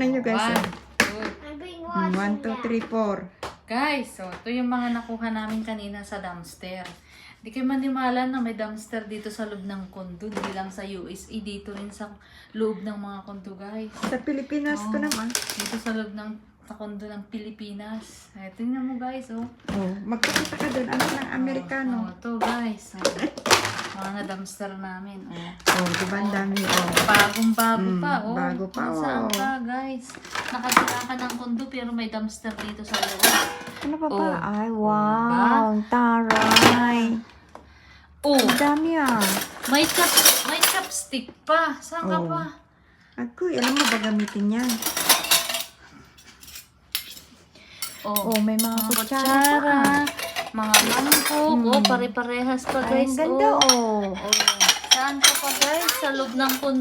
tingnan nyo guys. One, Oh. two. 1, 2, 3, 4. Guys, so ito yung mga nakuha namin kanina sa dumpster. Hindi kayo maniwala na may dumpster dito sa loob ng kondo. Hindi lang sa USA, dito rin sa loob ng mga kondo, guys. Sa Pilipinas to Oh. naman. Dito sa loob ng kondo ng Pilipinas. Ay, tingnan mo guys, oh. Oh, magpakita ka doon. Ano ng Amerikano? Oh, ito guys. Oh. Mga dumpster namin, oh. Oh, diba ang dami? Oh. Bagong-bago pa, oh. bago pa, Kung saan oh. ka, guys. Nakatira ka ng kondo pero may dumpster dito sa loob. Ano pa ba? Oh. Ay, wow. Taray. Oh, Ang dami ah. may chopstick pa. Saan ka Oh. pa? Agoy, alam mo ba gamitin yan? Oh, Oh, may mga mga kutsara kutsara, pa. mga mangkok. Oh, pare-parehas pa Ay, guys. ang ganda oh. Oh. Saan ka pa guys? Sa loob ng kondo